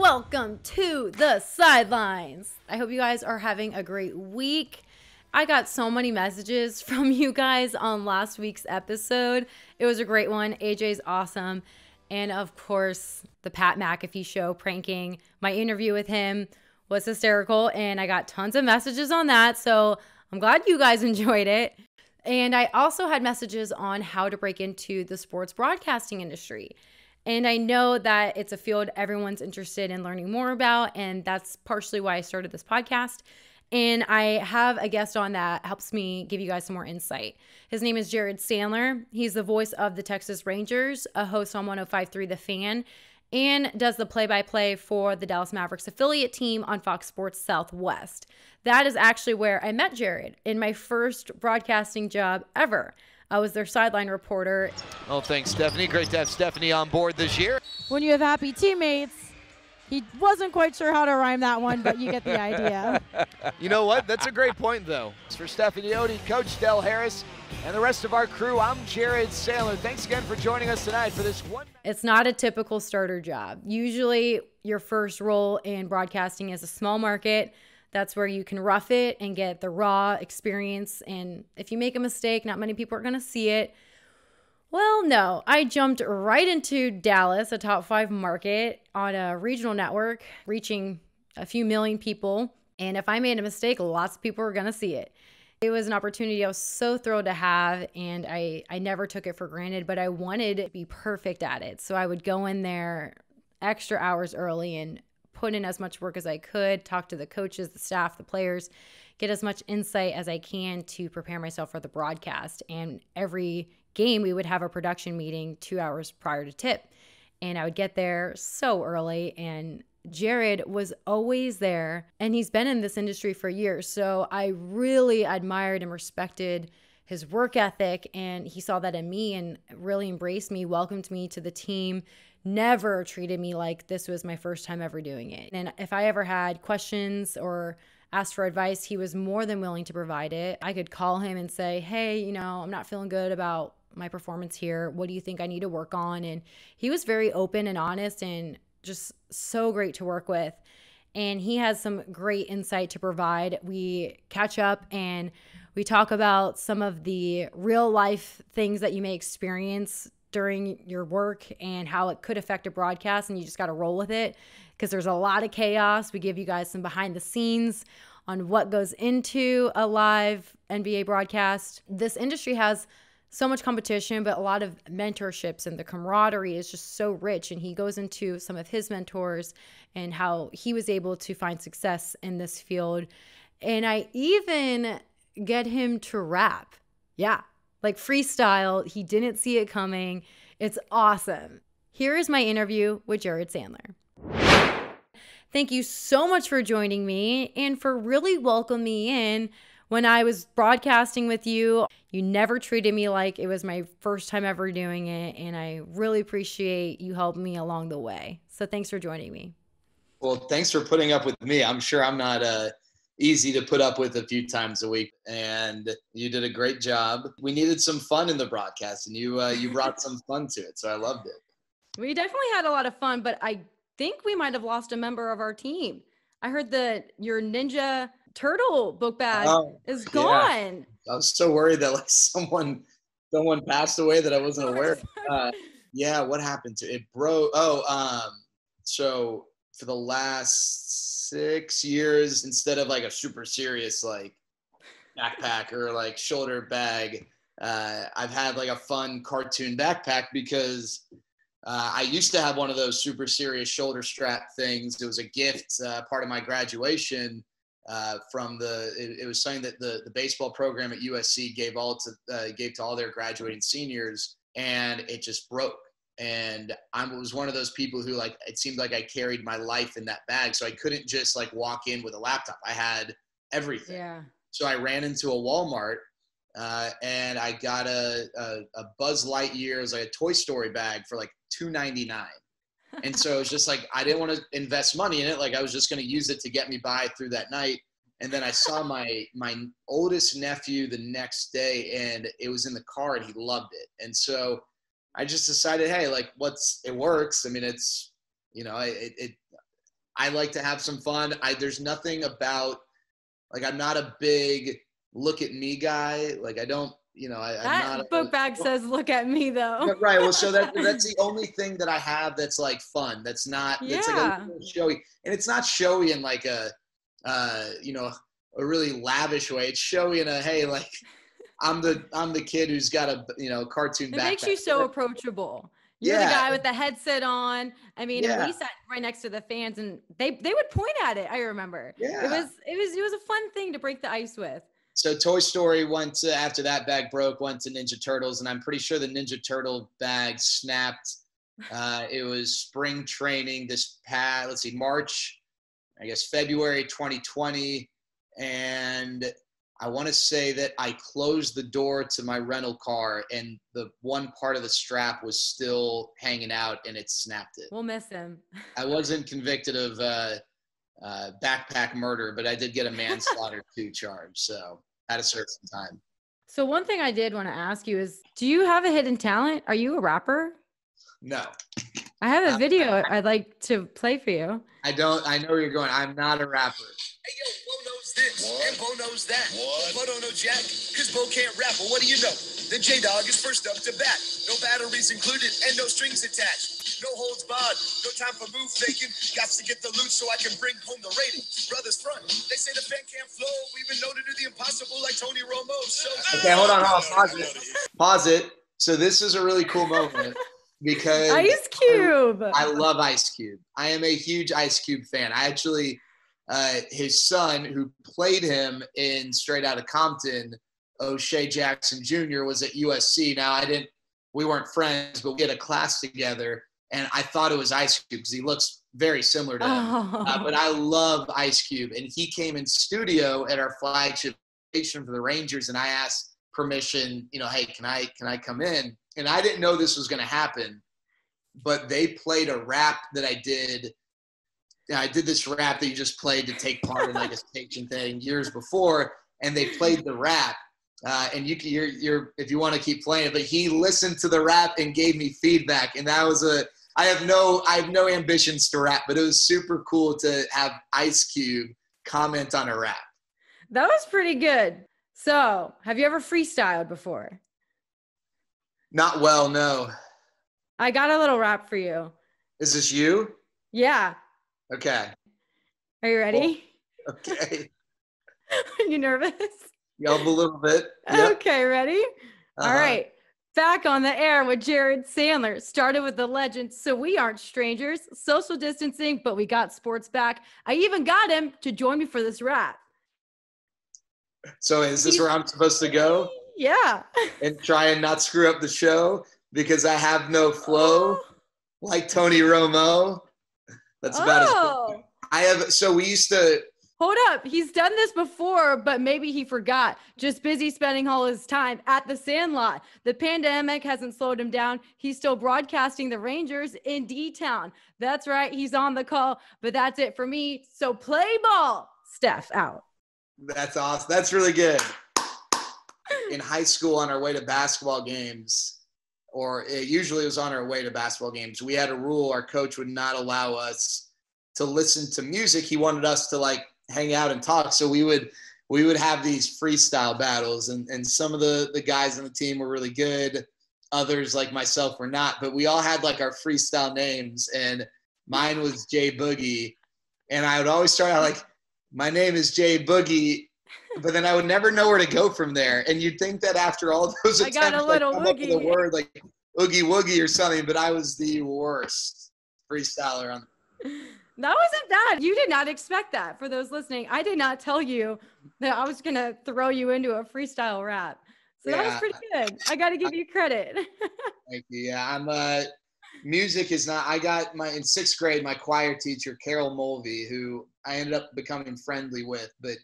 welcome to the sidelines. I hope you guys are having a great week. I got so many messages from you guys on last week's episode. It was a great one. AJ's awesome. And of course, the Pat McAfee show pranking. My interview with him was hysterical, and I got tons of messages on that. So I'm glad you guys enjoyed it. And I also had messages on how to break into the sports broadcasting industry. And I know that it's a field everyone's interested in learning more about, and that's partially why I started this podcast. And I have a guest on that helps me give you guys some more insight. His name is Jared Sandler. He's the voice of the Texas Rangers, a host on 105.3 The Fan, and does the play-by-play for the Dallas Mavericks affiliate team on Fox Sports Southwest. That is actually where I met Jared in my first broadcasting job ever. I was their sideline reporter. Oh, thanks, Stephanie. Great to have Stephanie on board this year. When you have happy teammates, he wasn't quite sure how to rhyme that one, but you get the idea. You know what? That's a great point, though. For Stephanie Odie, Coach Del Harris, and the rest of our crew, I'm Jared Sandler. Thanks again for joining us tonight for this one. It's not a typical starter job. Usually, your first role in broadcasting is a small market. That's where you can rough it and get the raw experience. And if you make a mistake, not many people are going to see it. Well, no, I jumped right into Dallas, a top 5 market on a regional network, reaching a few million people. And if I made a mistake, lots of people were going to see it. It was an opportunity I was so thrilled to have, and I never took it for granted, but I wanted to be perfect at it. So I would go in there extra hours early and put in as much work as I could, talk to the coaches, the staff, the players, get as much insight as I can to prepare myself for the broadcast. And every game, we would have a production meeting 2 hours prior to tip. And I would get there so early, and Jared was always there, and he's been in this industry for years. So I really admired and respected his work ethic, and he saw that in me and really embraced me, welcomed me to the team, never treated me like this was my first time ever doing it. And if I ever had questions or asked for advice, he was more than willing to provide it. I could call him and say, hey, I'm not feeling good about my performance here. What do you think I need to work on? And he was very open and honest and just so great to work with. And he has some great insight to provide. We catch up and we talk about some of the real life things that you may experience during your work and how it could affect a broadcast, and you just got to roll with it because there's a lot of chaos. We give you guys some behind the scenes on what goes into a live NBA broadcast. This industry has so much competition, but a lot of mentorships, and the camaraderie is just so rich. And he goes into some of his mentors and how he was able to find success in this field. And I even get him to rap. Yeah. Like freestyle, he didn't see it coming. It's awesome. Here is my interview with Jared Sandler. Thank you so much for joining me and for really welcoming me in when I was broadcasting with you. You never treated me like it was my first time ever doing it, and I really appreciate you helping me along the way. So thanks for joining me. Well, thanks for putting up with me. I'm sure I'm not easy to put up with a few times a week, and you did a great job. We needed some fun in the broadcast, and you brought some fun to it, so I loved it. We definitely had a lot of fun, but I think we might have lost a member of our team. I heard that your Ninja Turtle book bag is gone. Yeah. I was so worried that someone passed away that I wasn't aware of. Yeah, what happened to it? Broke. So for the last 6 years, instead of a super serious backpack or shoulder bag, I've had a fun cartoon backpack because I used to have one of those super serious shoulder strap things. It was a gift, part of my graduation it was something that the baseball program at USC gave to all their graduating seniors, and it just broke. And I was one of those people who it seemed like I carried my life in that bag. So I couldn't just walk in with a laptop. I had everything. Yeah. So I ran into a Walmart and I got a Buzz Lightyear. It was a Toy Story bag for $2.99. And so it was just I didn't want to invest money in it. I was just going to use it to get me by through that night. And then I saw my oldest nephew the next day, and it was in the car, and he loved it. And so I just decided, hey, it works. I mean, it's, I like to have some fun. There's nothing about, like, I'm not a big look at me guy. Like, I don't, I'm not. That book bag says, look at me, though. Right. Well, so that's the only thing that I have that's like fun. That's not, it's like a little showy. And it's not showy in like a really lavish way. It's showy in a, hey, like, I'm the kid who's got a, cartoon backpack. It makes you so approachable. You're the guy with the headset on. I mean, and we sat right next to the fans, and they would point at it. I remember. Yeah. It was a fun thing to break the ice with. So Toy Story after that bag broke, went to Ninja Turtles, and I'm pretty sure the Ninja Turtle bag snapped. It was spring training March, I guess February 2020, and I want to say that I closed the door to my rental car, and the one part of the strap was still hanging out, and it snapped it. We'll miss him. I wasn't convicted of backpack murder, but I did get a manslaughter 2 charge, so had to serve some time. So one thing I did want to ask you is, do you have a hidden talent? Are you a rapper? No. I have a video I'd like to play for you. I know where you're going. I'm not a rapper. Hey, yo, Bo knows this, and Bo knows that. Bo don't know Jack, because Bo can't rap. Well, what do you know? The J-Dog is first up to bat. No batteries included, and no strings attached. No holds barred, no time for move faking. Got to get the loot so I can bring home the rating. Brothers front, they say the fan can't flow. We've been known to do the impossible like Tony Romo. So okay, hold on, pause it. So this is a really cool moment. Because Ice Cube. I love Ice Cube. I am a huge Ice Cube fan. I actually, his son, who played him in Straight Outta Compton, O'Shea Jackson Jr., was at USC. Now, we weren't friends, but we had a class together, and I thought it was Ice Cube because he looks very similar to him. But I love Ice Cube, and he came in studio at our flagship station for the Rangers, and I asked permission, hey, can I come in? And I didn't know this was going to happen, but they played a rap that I did. I did this rap that you just played to take part in like a station thing years before, and they played the rap. And you're if you want to keep playing it, but he listened to the rap and gave me feedback, and that was I have no ambitions to rap, but it was super cool to have Ice Cube comment on a rap. That was pretty good. So, have you ever freestyled before? Not well, no. I got a little rap for you. Is this you? Yeah. Okay. Are you ready? Well, okay. Are you nervous? Yelp a little bit. Yep. Okay, ready? All right. Back on the air with Jared Sandler. Started with the legend, so we aren't strangers. Social distancing, but we got sports back. I even got him to join me for this rap. So is this where I'm supposed to go? Yeah. And try and not screw up the show because I have no flow like Tony Romo. That's about as I have. So we used to. Hold up. He's done this before, but maybe he forgot. Just busy spending all his time at the Sandlot. The pandemic hasn't slowed him down. He's still broadcasting the Rangers in D-Town. That's right. He's on the call, but that's it for me. So play ball. Steph out. That's awesome. That's really good. In high school on our way to basketball games, or usually it was on our way to basketball games, we had a rule. Our coach would not allow us to listen to music. He wanted us to like hang out and talk. So we would have these freestyle battles, and some of the guys on the team were really good. Others like myself were not, but we all had like our freestyle names, and mine was Jay Boogie. And I would always start out like, my name is Jay Boogie, but then I would never know where to go from there. And you'd think that after all those attempts, I got a little come up with a word like oogie woogie or something, but I was the worst freestyler on. That wasn't bad. You did not expect that. For those listening, I did not tell you that I was going to throw you into a freestyle rap. So that was pretty good. I got to give you credit. Thank you. Yeah, music is not, in 6th grade, my choir teacher, Carol Mulvey, who I ended up becoming friendly with, but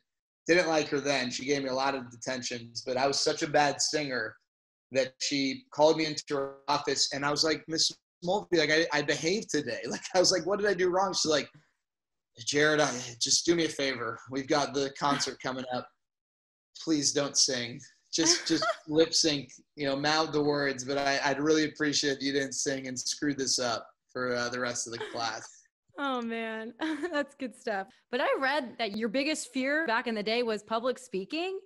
didn't like her then. She gave me a lot of detentions, but I was such a bad singer that she called me into her office, and I was like, Miss Mulvey, like I behaved today. Like I was like, what did I do wrong? She's like, Jared, just do me a favor. We've got the concert coming up. Please don't sing. Just lip sync, mouth the words. But I'd really appreciate if you didn't sing and screw this up for the rest of the class. Oh man, that's good stuff. But I read that your biggest fear back in the day was public speaking.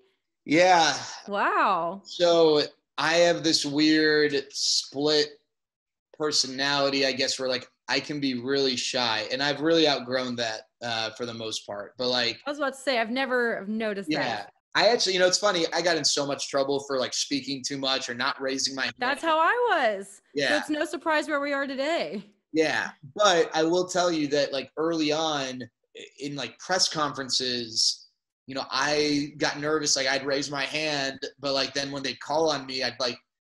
Yeah. Wow. So I have this weird split personality, I guess, where like I can be really shy, and I've really outgrown that for the most part. But like, I was about to say, I've never noticed yeah, that. I actually, it's funny. I got in so much trouble for like speaking too much or not raising my hand. That's how I was. So Yeah. it's no surprise where we are today. Yeah. But I will tell you that like early on in like press conferences, I got nervous. Like I'd raise my hand, but like then when they'd call on me,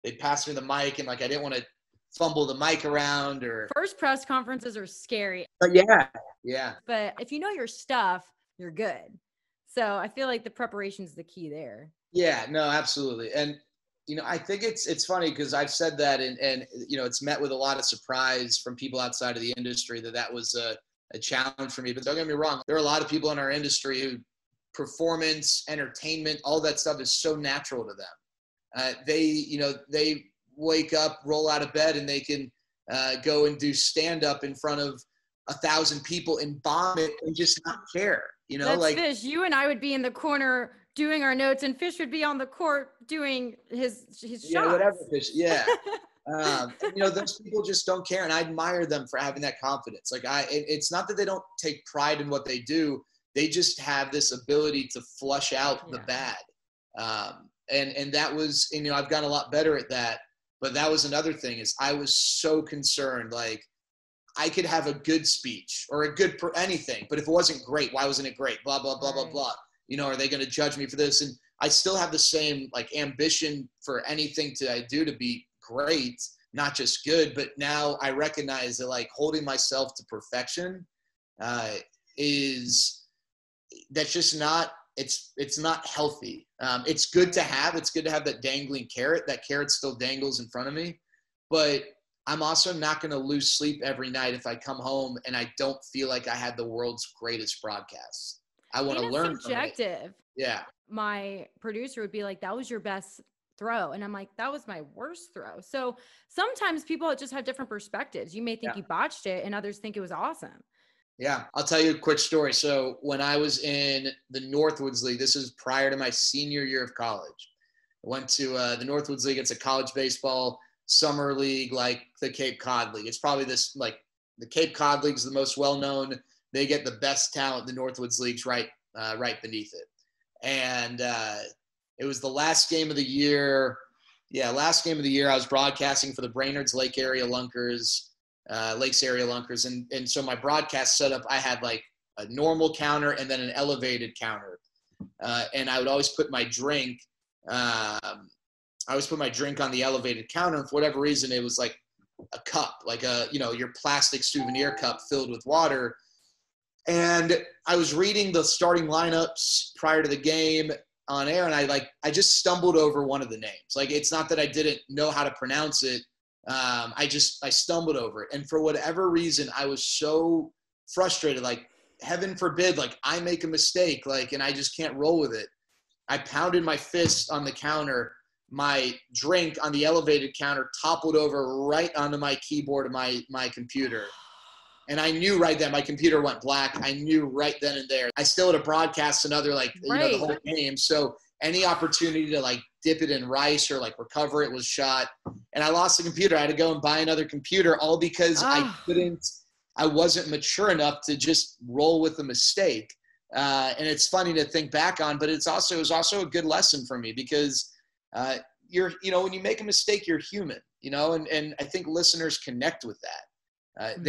they'd pass me the mic and like I didn't want to fumble the mic around or. First press conferences are scary. But yeah. Yeah. But if you know your stuff, you're good. So I feel like the preparation is the key there. Yeah, no, absolutely. And, I think it's funny because I've said that and it's met with a lot of surprise from people outside of the industry that was a challenge for me. But don't get me wrong, there are a lot of people in our industry who performance, entertainment, all that stuff is so natural to them. They wake up, roll out of bed, and they can go and do stand-up in front of 1,000 people and bomb it and just not care. That's like Fish. You and I would be in the corner doing our notes, and Fish would be on the court doing his shots. Yeah, whatever, Fish. Yeah. Those people just don't care, and I admire them for having that confidence. Like it's not that they don't take pride in what they do; they just have this ability to flush out the bad. And that was, I've gotten a lot better at that. But that was another thing is I was so concerned. Like I could have a good speech or a good anything, but if it wasn't great, why wasn't it great? Blah blah blah blah blah. Are they going to judge me for this? And I still have the same like ambition for anything I do to be great, not just good. But now I recognize that like holding myself to perfection that's just not, it's not healthy. It's good to have that dangling carrot. That carrot still dangles in front of me, but I'm also not going to lose sleep every night if I come home and I don't feel like I had the world's greatest broadcast. I want to learn subjective. from it. Yeah. My producer would be like, that was your best throw. And I'm like, that was my worst throw. So sometimes people just have different perspectives. You may think you botched it and others think it was awesome. Yeah. I'll tell you a quick story. So when I was in the Northwoods League, this is prior to my senior year of college. I went to the Northwoods League. It's a college baseball summer league, like the Cape Cod League. It's probably the Cape Cod League is the most well-known. They get the best talent. The Northwoods League's right beneath it. And it was the last game of the year. Yeah, last game of the year. I was broadcasting for the Brainerd's Lakes Area Lunkers. And so my broadcast setup, I had like a normal counter and then an elevated counter. And I would always put my drink. I always put my drink on the elevated counter. And for whatever reason, it was like a cup, like your plastic souvenir cup filled with water. And I was reading the starting lineups prior to the game on air, and I just stumbled over one of the names. Like, it's not that I didn't know how to pronounce it. I stumbled over it. And for whatever reason, I was so frustrated, like, heaven forbid, like, I make a mistake, like, and I just can't roll with it. I pounded my fist on the counter. My drink on the elevated counter toppled over right onto my keyboard of my computer. And I knew right then, my computer went black. I knew right then and there. I still had to broadcast another, the whole game. So any opportunity to like dip it in rice or like recover it was shot. And I lost the computer. I had to go and buy another computer, all because I wasn't mature enough to just roll with the mistake. And it's funny to think back on, but it was also a good lesson for me because when you make a mistake, you're human, and I think listeners connect with that.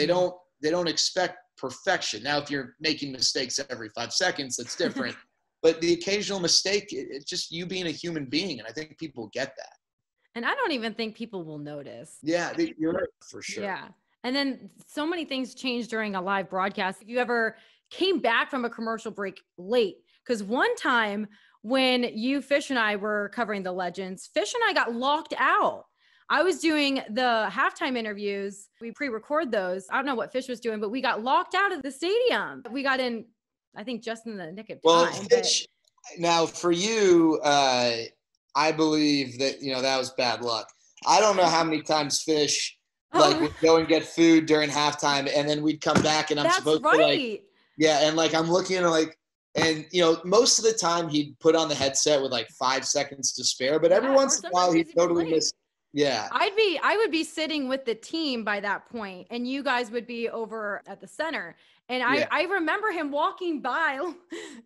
They don't expect perfection. Now, if you're making mistakes every 5 seconds, that's different. But the occasional mistake, it's just you being a human being. And I think people get that. And I don't even think people will notice. Yeah, you're right, for sure. Yeah. And then so many things change during a live broadcast. If you ever came back from a commercial break late, because one time when Fish and I were covering the Legends, Fish and I got locked out. I was doing the halftime interviews. We pre-record those. I don't know what Fish was doing, but we got locked out of the stadium. We got in, I think, just in the nick of time. Well, Fish, now for you, I believe that, that was bad luck. I don't know how many times Fish Like we'd go and get food during halftime, and then we'd come back, and I'm That's supposed right. to like, yeah, and like I'm looking at like, and you know, most of the time he'd put on the headset with like 5 seconds to spare, but every once in a while he'd totally miss. Yeah. I would be sitting with the team by that point, and you guys would be over at the center. And I remember him walking by,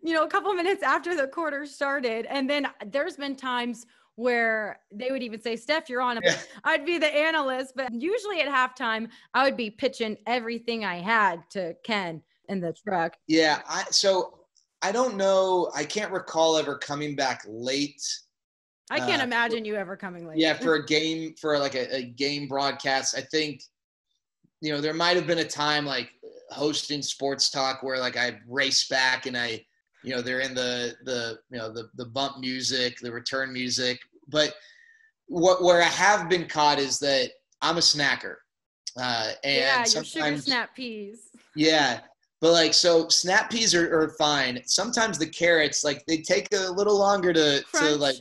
you know, a couple minutes after the quarter started. And then there's been times where they would even say, Steph, you're on. Yeah. I'd be the analyst, but usually at halftime, I would be pitching everything I had to Ken in the truck. Yeah. So I don't know. I can't recall ever coming back late. I can't imagine you ever coming late. Yeah, for a game, for like a game broadcast. I think, you know, there might have been a time like hosting sports talk where like I race back and I, you know, they're in the you know, the bump music, the return music. But where I have been caught is that I'm a snacker. And yeah, your sometimes, sugar snap peas. Yeah. But like, so snap peas are fine. Sometimes the carrots, like they take a little longer to like,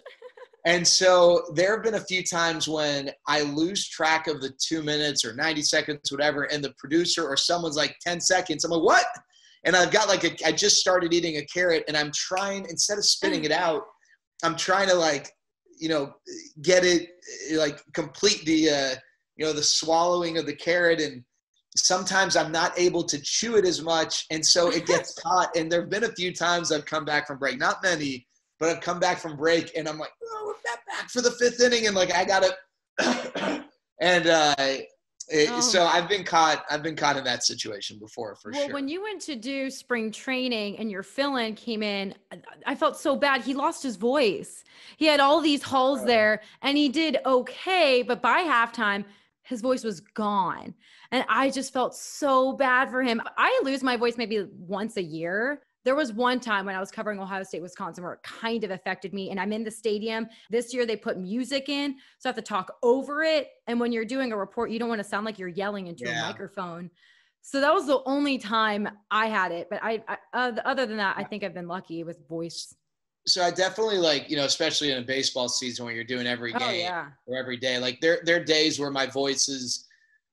and so there have been a few times when I lose track of the 2 minutes or 90 seconds, whatever, and the producer or someone's like 10 seconds. I'm like, what? And I've got like I just started eating a carrot, and I'm trying, instead of spitting it out, I'm trying to like, you know, get it, like complete the, you know, the swallowing of the carrot. And sometimes I'm not able to chew it as much. And so it gets caught. And there've been a few times I've come back from break, not many, but I've come back from break and I'm like, oh, we're back for the 5th inning. And like, I got to, and so I've been caught in that situation before, for sure. Well, when you went to do spring training and your fill-in came in, I felt so bad. He lost his voice. He had all these holes there and he did okay. But by halftime, his voice was gone. And I just felt so bad for him. I lose my voice maybe once a year. There was one time when I was covering Ohio State, Wisconsin, where it kind of affected me. And I'm in the stadium. This year they put music in, so I have to talk over it. And when you're doing a report, you don't want to sound like you're yelling into a microphone. So that was the only time I had it. But other than that, I think I've been lucky with voice. So I definitely like, you know, especially in a baseball season where you're doing every game or every day, like there are days where my voice is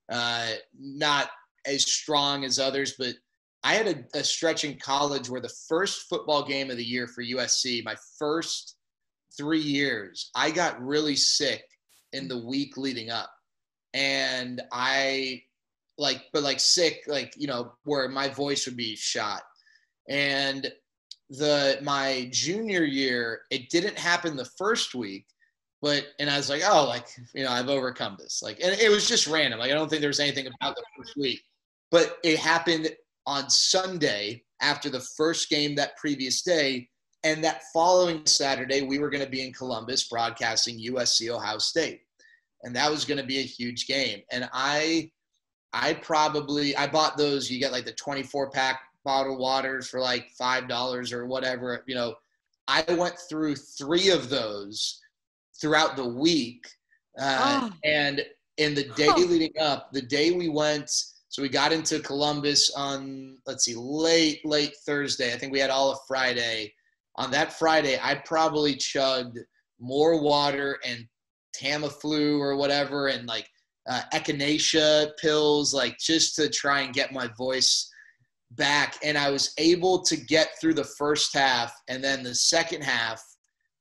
not as strong as others, but I had a stretch in college where the first football game of the year for USC, my first 3 years, I got really sick in the week leading up. And I but sick, like, you know, where my voice would be shot. And my junior year, it didn't happen the first week, and I was like, oh, like, you know, I've overcome this. Like, and it was just random. Like, I don't think there was anything about the first week, but it happened on Sunday after the first game that previous day. And that following Saturday, we were going to be in Columbus broadcasting USC Ohio State. And that was going to be a huge game. And I bought those, you get like the 24-pack bottled waters for like $5 or whatever. You know, I went through 3 of those throughout the week. And in the day leading up, the day we went, so we got into Columbus on, late Thursday. I think we had all of Friday. On that Friday, I probably chugged more water and Tamiflu or whatever, and like echinacea pills, like just to try and get my voice back. And I was able to get through the first half, and then the second half,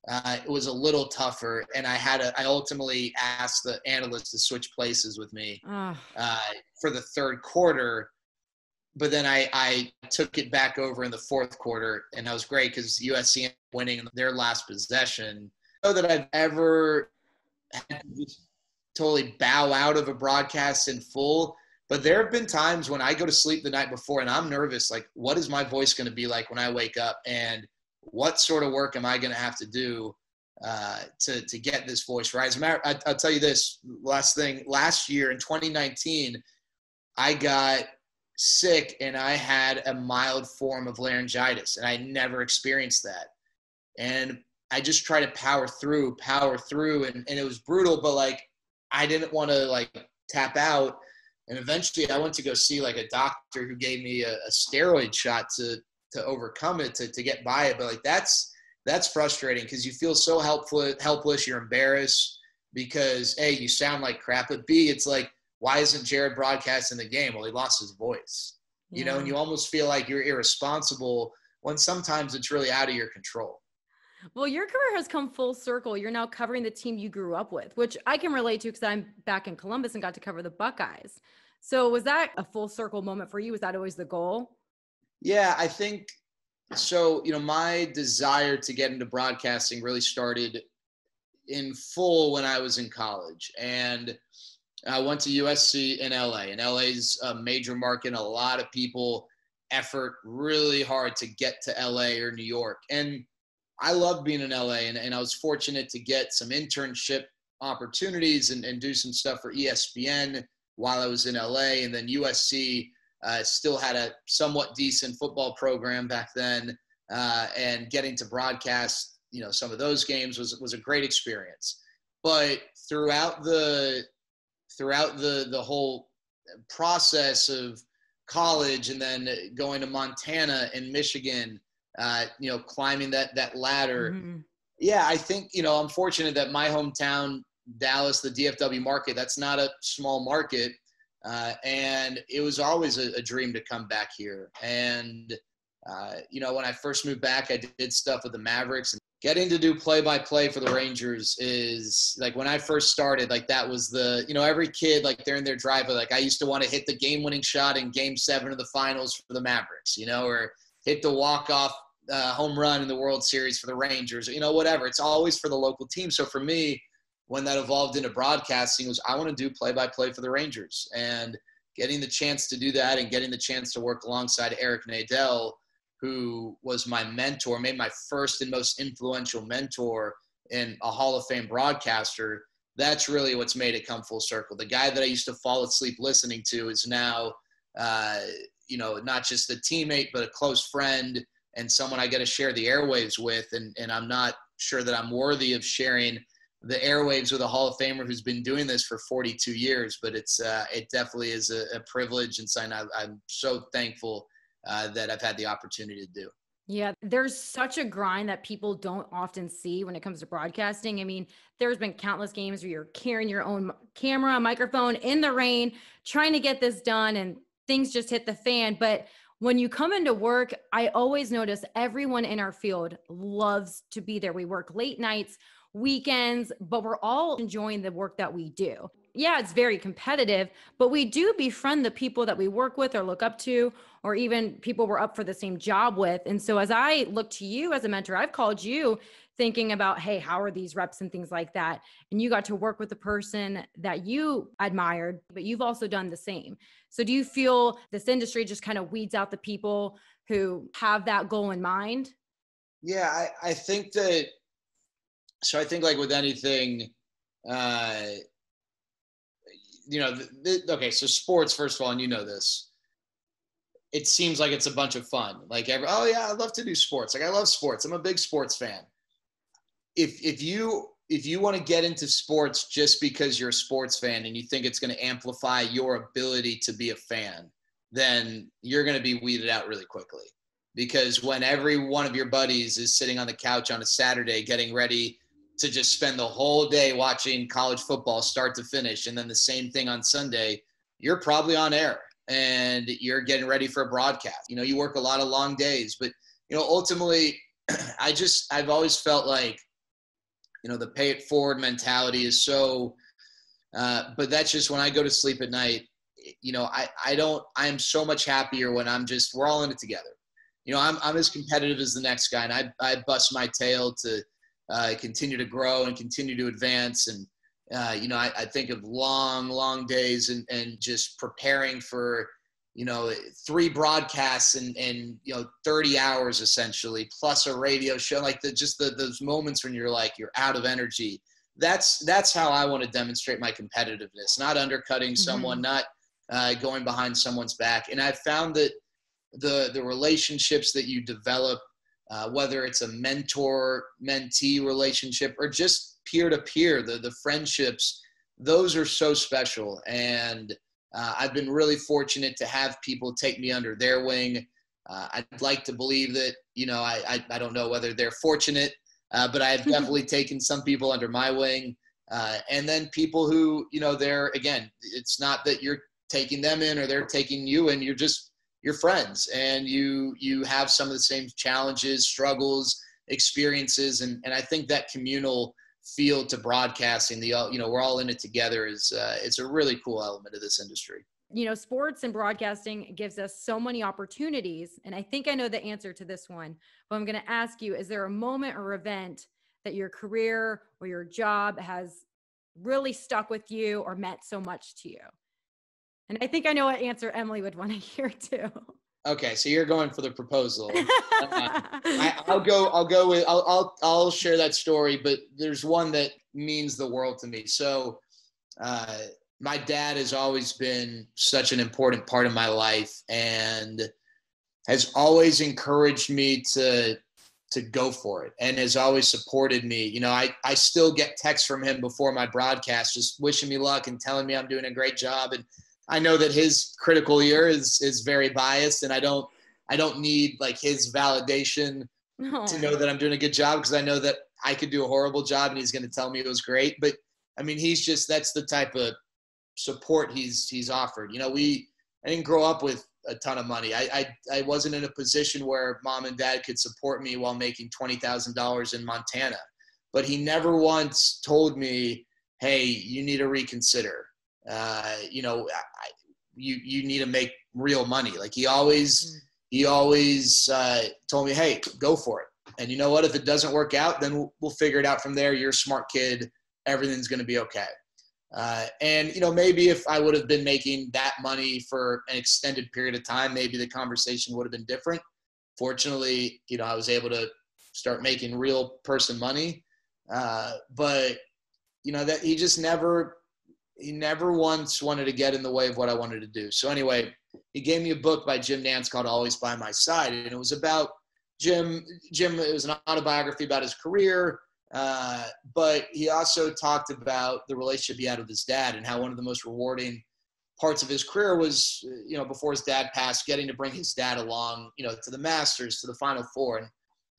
it was a little tougher. And I ultimately asked the analyst to switch places with me for the third quarter. But then I took it back over in the fourth quarter, and that was great because USC ended up winning their last possession. I don't know that I've ever had to just totally bow out of a broadcast in full, but there have been times when I go to sleep the night before and I'm nervous, like, what is my voice going to be like when I wake up, and what sort of work am I going to have to do to get this voice right? As a matter, I'll tell you this last thing. Last year in 2019, I got sick and I had a mild form of laryngitis, and I never experienced that. And I just tried to power through, and it was brutal, but like, I didn't want to like tap out. And eventually I went to go see like a doctor who gave me a steroid shot to overcome it, to get by it. But like, that's frustrating because you feel so helpless. You're embarrassed because A, you sound like crap, but B, it's like, why isn't Jared broadcasting the game? Well, he lost his voice, you know, and you almost feel like you're irresponsible when sometimes it's really out of your control. Well, your career has come full circle. You're now covering the team you grew up with, which I can relate to because I'm back in Columbus and got to cover the Buckeyes. So was that a full circle moment for you? Was that always the goal? Yeah, I think so. You know, my desire to get into broadcasting really started in full when I was in college. And I went to USC in LA, and LA's a major market. And a lot of people effort really hard to get to LA or New York. And I loved being in LA, and I was fortunate to get some internship opportunities and do some stuff for ESPN while I was in LA. And then USC still had a somewhat decent football program back then, and getting to broadcast, you know, some of those games was a great experience. But throughout the whole process of college and then going to Montana and Michigan, you know, climbing that ladder. Mm-hmm. Yeah, I think, you know, I'm fortunate that my hometown, Dallas, the DFW market, that's not a small market. And it was always a dream to come back here. And, you know, when I first moved back, I did stuff with the Mavericks. And getting to do play-by-play for the Rangers is, like, when I first started, like, that was the, you know, every kid, like, they're in their driveway. Like, I used to want to hit the game-winning shot in Game 7 of the finals for the Mavericks, you know, or hit the walk-off home run in the World Series for the Rangers, you know, whatever. It's always for the local team. So for me, when that evolved into broadcasting, was I want to do play-by-play for the Rangers. And getting the chance to do that and getting the chance to work alongside Eric Nadel, who was my mentor, maybe my first and most influential mentor and a Hall of Fame broadcaster, that's really what's made it come full circle. The guy that I used to fall asleep listening to is now, you know, not just a teammate, but a close friend and someone I get to share the airwaves with. And I'm not sure that I'm worthy of sharing the airwaves with a Hall of Famer who's been doing this for 42 years, but it definitely is a privilege and something I'm so thankful that I've had the opportunity to do. Yeah, there's such a grind that people don't often see when it comes to broadcasting. I mean, there's been countless games where you're carrying your own camera, microphone in the rain, trying to get this done, and things just hit the fan. But when you come into work, I always notice everyone in our field loves to be there. We work late nights, weekends, but we're all enjoying the work that we do. Yeah, it's very competitive, but we do befriend the people that we work with or look up to, or even people we're up for the same job with. And so as I look to you as a mentor, I've called you thinking about, hey, how are these reps and things like that? And you got to work with the person that you admired, but you've also done the same. So do you feel this industry just kind of weeds out the people who have that goal in mind? Yeah, I think that, so I think like with anything, you know, okay, so sports, first of all, and you know this, it seems like it's a bunch of fun. Like, oh yeah, I love to do sports. Like, I love sports. I'm a big sports fan. If you want to get into sports just because you're a sports fan and you think it's going to amplify your ability to be a fan, then you're going to be weeded out really quickly. Because when every one of your buddies is sitting on the couch on a Saturday getting ready to just spend the whole day watching college football start to finish, and then the same thing on Sunday, you're probably on air and you're getting ready for a broadcast. You know, you work a lot of long days, but, you know, ultimately, I've always felt like, you know, the pay it forward mentality is so, but that's just when I go to sleep at night, you know, I'm so much happier when we're all in it together. You know, I'm as competitive as the next guy, and I bust my tail to continue to grow and continue to advance. And, you know, I think of long days and just preparing for, you know, 3 broadcasts and you know, 30 hours essentially, plus a radio show, like those moments when you're like, you're out of energy. That's how I want to demonstrate my competitiveness, not undercutting someone, not going behind someone's back. And I've found that the relationships that you develop, whether it's a mentor-mentee relationship or just peer-to-peer, the friendships, those are so special. And I've been really fortunate to have people take me under their wing. I'd like to believe that, you know, I don't know whether they're fortunate, but I have definitely taken some people under my wing. And then people who, they're, again, it's not that you're taking them in or they're taking you in, you're friends, and you have some of the same challenges, struggles, experiences. And I think that communal feel to broadcasting, we're all in it together, it's a really cool element of this industry. Sports and broadcasting gives us so many opportunities. And I think I know the answer to this one, but I'm going to ask you, is there a moment or event that your career or your job has really stuck with you or meant so much to you? And I think I know what answer Emily would want to hear too. Okay, so you're going for the proposal. I'll share that story, but there's one that means the world to me. So, my dad has always been such an important part of my life and has always encouraged me to go for it and has always supported me. I still get texts from him before my broadcast, just wishing me luck and telling me I'm doing a great job. And I know that his critical ear is very biased, and I don't need like his validation to know that I'm doing a good job, because I know that I could do a horrible job and he's going to tell me it was great. But I mean, that's the type of support he's offered. I didn't grow up with a ton of money. I wasn't in a position where mom and dad could support me while making $20,000 in Montana, but he never once told me, hey, you need to reconsider. You need to make real money. Like he always told me, hey, go for it. And you know what, if it doesn't work out, then we'll figure it out from there. You're a smart kid. Everything's going to be okay. And maybe if I would have been making that money for an extended period of time, maybe the conversation would have been different. Fortunately, I was able to start making real person money. But that he never once wanted to get in the way of what I wanted to do. So anyway, he gave me a book by Jim Nantz called Always by My Side. And it was about Jim, it was an autobiography about his career. But he also talked about the relationship he had with his dad and how one of the most rewarding parts of his career was, before his dad passed, getting to bring his dad along, to the Masters, to the Final Four. And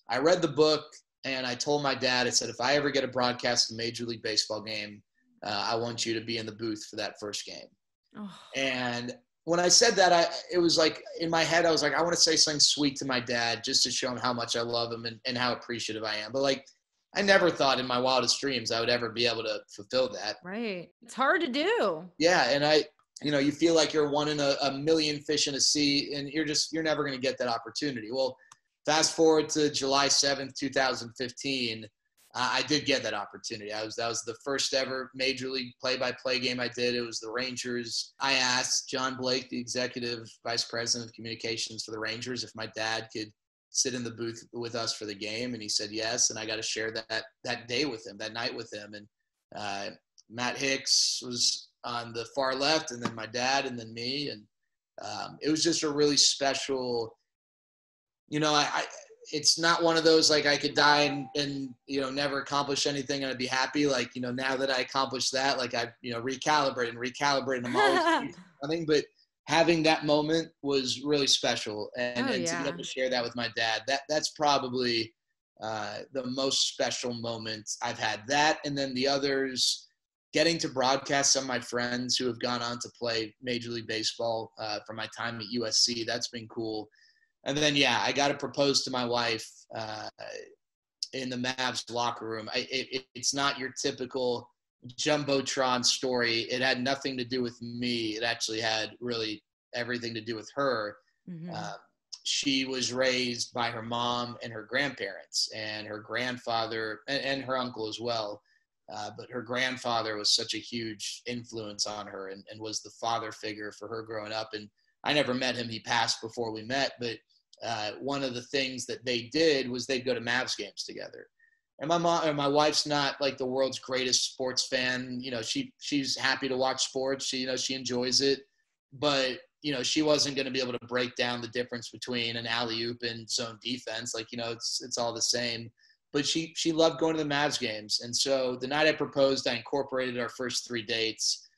I read the book and I told my dad, I said, if I ever get a broadcast a Major League Baseball game, I want you to be in the booth for that first game. Oh. And when I said that, it was like in my head, I was like, I want to say something sweet to my dad just to show him how much I love him and how appreciative I am. But like, I never thought in my wildest dreams I would ever be able to fulfill that. Right. It's hard to do. Yeah. And you feel like you're one in a million fish in a sea, and you're never going to get that opportunity. Well, fast forward to July 7th, 2015. I did get that opportunity. That was the first ever Major League play-by-play game I did. It was the Rangers. I asked John Blake, the executive vice president of communications for the Rangers, if my dad could sit in the booth with us for the game, and he said yes. And I got to share that day with him, that night with him. And Matt Hicks was on the far left, and then my dad, and then me. And it was just a really special. It's not one of those like I could die and never accomplish anything and I'd be happy. Like, now that I accomplished that, like I recalibrate. I'm always something, but having that moment was really special. And to be able to share that with my dad, that's probably the most special moment I've had. That, and then the others, getting to broadcast some of my friends who have gone on to play Major League Baseball from my time at USC. That's been cool. And then, I got to propose to my wife in the Mavs locker room. It's not your typical Jumbotron story. It had nothing to do with me. It actually had really everything to do with her. Mm-hmm. She was raised by her mom and her grandparents, and her grandfather and her uncle as well. But her grandfather was such a huge influence on her and was the father figure for her growing up. And I never met him. He passed before we met, but one of the things that they did was they'd go to Mavs games together. And my wife's not like the world's greatest sports fan. She's happy to watch sports. She enjoys it, but she wasn't going to be able to break down the difference between an alley-oop and zone defense. Like, it's all the same, but she loved going to the Mavs games. And so the night I proposed, I incorporated our first 3 dates.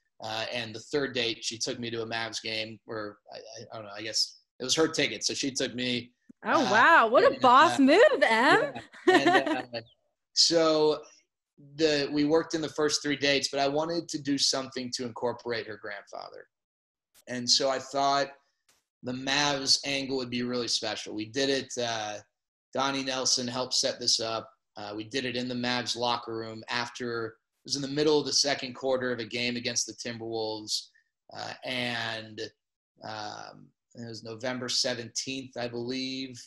And the third date, she took me to a Mavs game where I don't know, I guess it was her ticket. So she took me. Oh, wow. What a boss move, Em. Yeah. And, so we worked in the first 3 dates, but I wanted to do something to incorporate her grandfather. And so I thought the Mavs angle would be really special. We did it. Donnie Nelson helped set this up. We did it in the Mavs locker room after, it was in the middle of the second quarter of a game against the Timberwolves. And it was November 17th, I believe.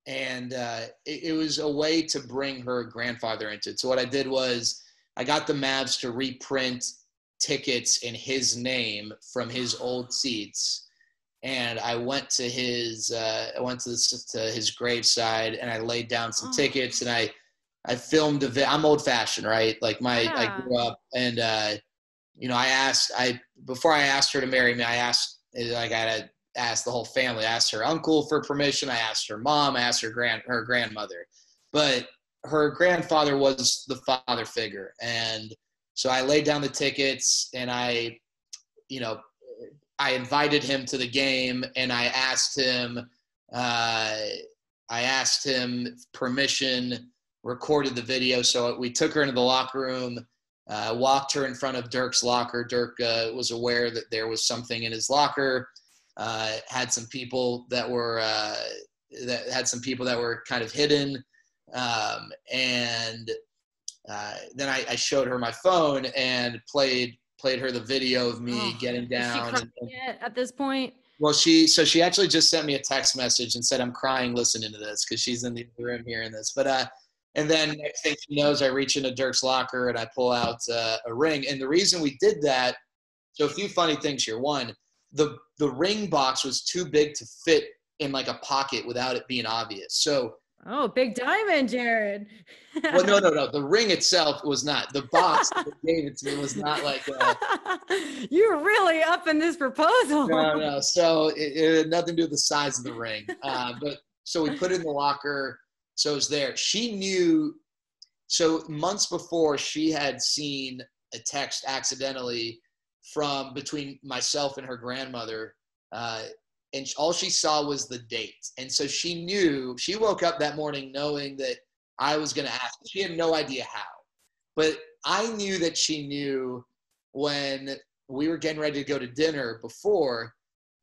It was a way to bring her grandfather into it. So what I did was I got the Mavs to reprint tickets in his name from his old seats. And I went to his, to his graveside, and I laid down some tickets, and I filmed I'm old fashioned, right? Like I grew up, and, before I asked her to marry me, I gotta ask the whole family. I asked her uncle for permission. I asked her mom. I asked her grandmother, but her grandfather was the father figure. And so I laid down the tickets, and I invited him to the game, and I asked him permission, recorded the video. So we took her into the locker room, walked her in front of Dirk's locker. Dirk was aware that there was something in his locker. Had some people that were kind of hidden, and then I showed her my phone and played her the video of me getting down. Is she crying at this point? Well, she actually just sent me a text message and said, "I'm crying listening to this," because she's in the room hearing this. But and then next thing she knows, I reach into Dirk's locker and I pull out a ring. And the reason we did that, so a few funny things here. One, the ring box was too big to fit in like a pocket without it being obvious. So big diamond, Jared. well, no. The ring itself was not. The box that gave it to me was not like You're really up in this proposal. No. So it had nothing to do with the size of the ring. But so we put it in the locker. So it was there. She knew. So months before, she had seen a text accidentally from between myself and her grandmother. And all she saw was the date. And so she knew, she woke up that morning knowing that I was going to ask. She had no idea how. But I knew that she knew when we were getting ready to go to dinner before.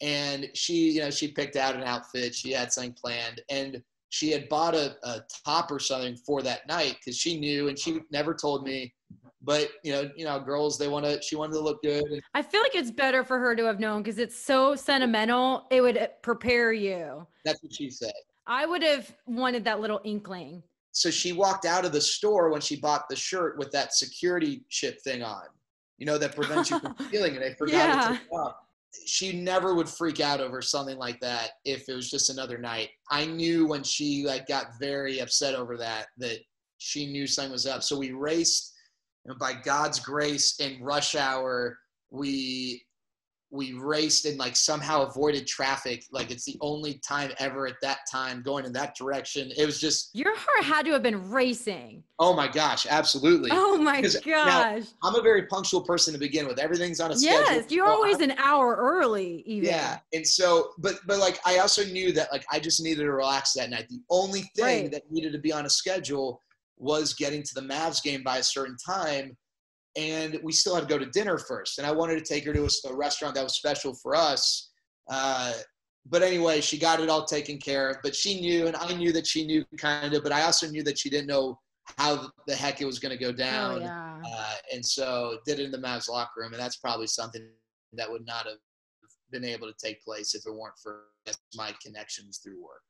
And she picked out an outfit. She had something planned. And she had bought a top or something for that night because she knew, and she never told me. But, girls, she wanted to look good. I feel like it's better for her to have known because it's so sentimental. It would prepare you. That's what she said. I would have wanted that little inkling. So she walked out of the store when she bought the shirt with that security chip thing on, that prevents you from stealing it. I forgot to take it off. She never would freak out over something like that if it was just another night. I knew when she got very upset over that she knew something was up. So we raced. And by God's grace, in rush hour, we raced and somehow avoided traffic. It's the only time ever at that time going in that direction. It was just, your heart had to have been racing. Oh my gosh, absolutely. Oh my gosh. Now, I'm a very punctual person to begin with. Everything's on a schedule. Yes, you're always an hour early even. Yeah. And so, but I also knew that I just needed to relax that night. The only thing that needed to be on a schedule was getting to the Mavs game by a certain time, and we still had to go to dinner first. And I wanted to take her to a restaurant that was special for us. But anyway, she got it all taken care of. But she knew, and I knew that she knew kind of, but I also knew that she didn't know how the heck it was going to go down. Oh, yeah. And so did it in the Mavs locker room, and that's probably something that would not have been able to take place if it weren't for my connections through work.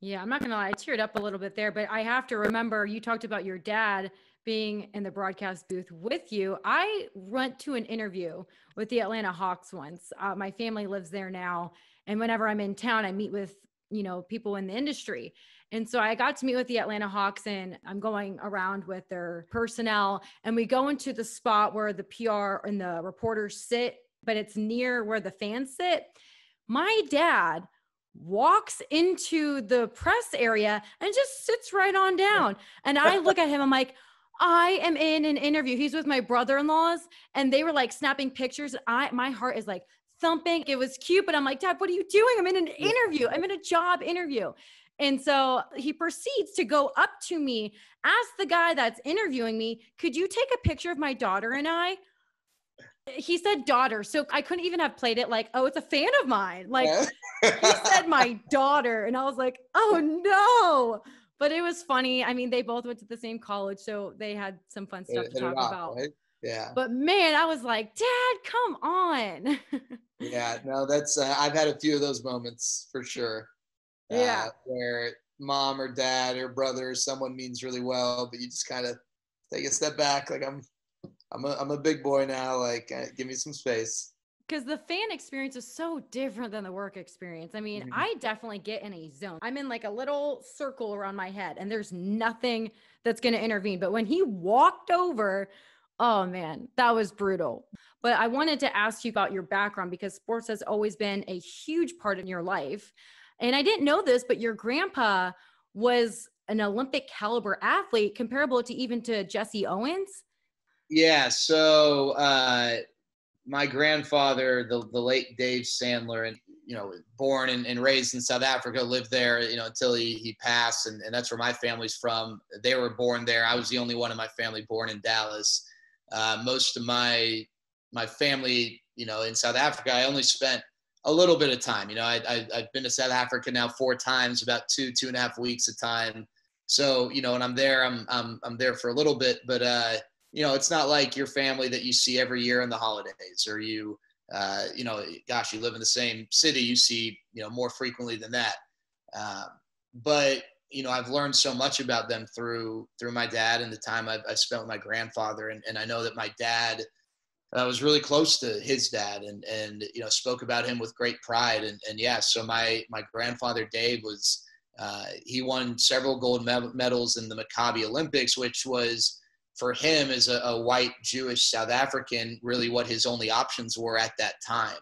Yeah, I'm not going to lie. I teared up a little bit there, but I have to remember you talked about your dad being in the broadcast booth with you. I went to an interview with the Atlanta Hawks once. My family lives there now. And whenever I'm in town, I meet with, people in the industry. And so I got to meet with the Atlanta Hawks, and I'm going around with their personnel, and we go into the spot where the PR and the reporters sit, but it's near where the fans sit. My dad walks into the press area and just sits right on down. And I look at him, I'm like, I am in an interview. He's with my brother-in-laws, and they were snapping pictures. My heart is thumping. It was cute, but I'm like, Dad, what are you doing? I'm in an interview. I'm in a job interview. And so he proceeds to go up to me, ask the guy that's interviewing me, could you take a picture of my daughter and I? He said daughter. So I couldn't even have played it like, oh, it's a fan of mine. Like he said my daughter. And I was like, oh no. But it was funny. I mean, they both went to the same college, so they had some fun stuff to talk about. Right? Yeah. But man, I was like, Dad, come on. Yeah, no, that's I've had a few of those moments for sure. Yeah. Where mom or dad or brother or someone means really well, but you just kind of take a step back. Like I'm a big boy now. Like give me some space. Because the fan experience is so different than the work experience. I mean, I definitely get in a zone. I'm in like a little circle around my head and there's nothing that's going to intervene. But when he walked over, oh man, that was brutal. But I wanted to ask you about your background because sports has always been a huge part in your life. And I didn't know this, but your grandpa was an Olympic caliber athlete comparable to even to Jesse Owens. Yeah. So my grandfather, the late Dave Sandler, and born and raised in South Africa, lived there, until he passed, and that's where my family's from. They were born there. I was the only one in my family born in Dallas. Most of my family, in South Africa, I only spent a little bit of time. I've been to South Africa now 4 times, about 2.5 weeks a time. So, when I'm there, I'm there for a little bit, but it's not like your family that you see every year in the holidays, or you live in the same city, you see, more frequently than that. But, I've learned so much about them through my dad and the time I've spent with my grandfather. And I know that my dad was really close to his dad and spoke about him with great pride. And yeah, so my grandfather, Dave, was, he won several gold medals in the Maccabi Olympics, which was, for him as a white Jewish South African, really what his only options were at that time.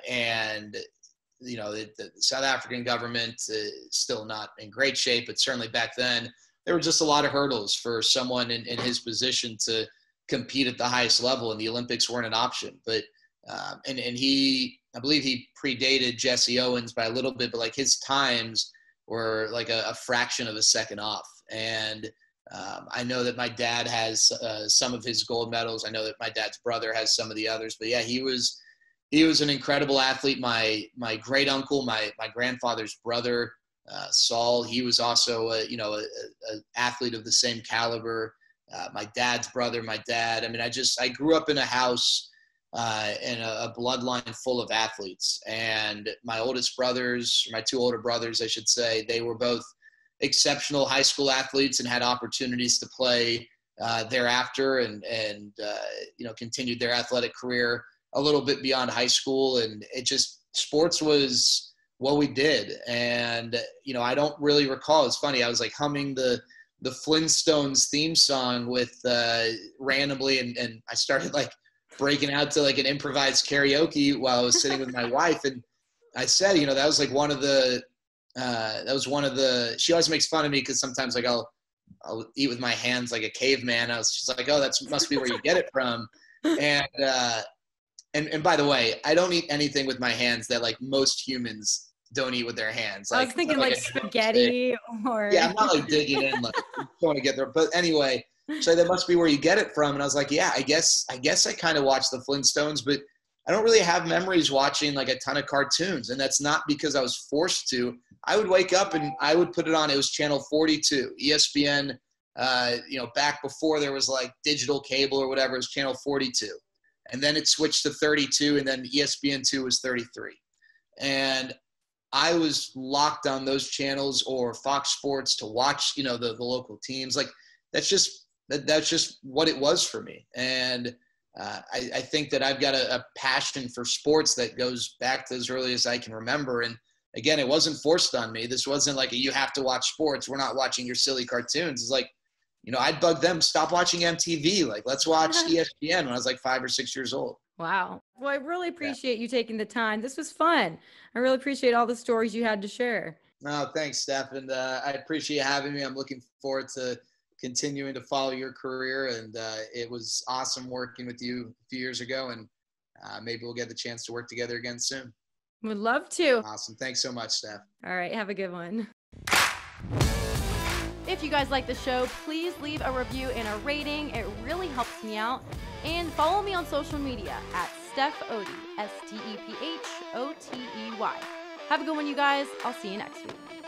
And the South African government is still not in great shape, but certainly back then there were just a lot of hurdles for someone in his position to compete at the highest level, and the Olympics weren't an option. But and I believe he predated Jesse Owens by a little bit, but like his times were like a fraction of a second off. And I know that my dad has some of his gold medals. I know that my dad's brother has some of the others. But yeah, he was an incredible athlete. My great uncle, my grandfather's brother, Saul, he was also a athlete of the same caliber. My dad's brother, my dad. I mean, I grew up in a house and a bloodline full of athletes. And my oldest brothers, my 2 older brothers, I should say, they were both exceptional high school athletes and had opportunities to play thereafter and continued their athletic career a little bit beyond high school. And sports was what we did. And, I don't really recall. It's funny. I was like humming the Flintstones theme song with randomly. And I started like breaking out to like an improvised karaoke while I was sitting with my wife. And I said, that was like one of the, she always makes fun of me because sometimes like I'll eat with my hands like a caveman. She's like, oh, that must be where you get it from. And by the way, I don't eat anything with my hands that like most humans don't eat with their hands. Like, I was thinking like spaghetti or. Yeah, I'm not like digging in, like trying to get there. But anyway, so that must be where you get it from. And I was like, yeah, I guess I kind of watched the Flintstones, but I don't really have memories watching like a ton of cartoons. And that's not because I was forced to. I would wake up and I would put it on. It was channel 42, ESPN, back before there was like digital cable or whatever, it was channel 42. And then it switched to 32, and then ESPN2 was 33. And I was locked on those channels or Fox Sports to watch, the local teams. Like that's just what it was for me. And I think that I've got a passion for sports that goes back to as early as I can remember. And again, it wasn't forced on me. This wasn't like you have to watch sports. We're not watching your silly cartoons. It's like, I'd bug them, stop watching MTV. Like, let's watch ESPN when I was like 5 or 6 years old. Wow. Well, I really appreciate you taking the time. This was fun. I really appreciate all the stories you had to share. No, thanks, Steph. And I appreciate you having me. I'm looking forward to continuing to follow your career. And it was awesome working with you a few years ago. And maybe we'll get the chance to work together again soon. Would love to. Awesome. Thanks so much, Steph. All right. Have a good one. If you guys like the show, please leave a review and a rating. It really helps me out. And follow me on social media at Steph Odie, STEPHOTEY. Have a good one, you guys. I'll see you next week.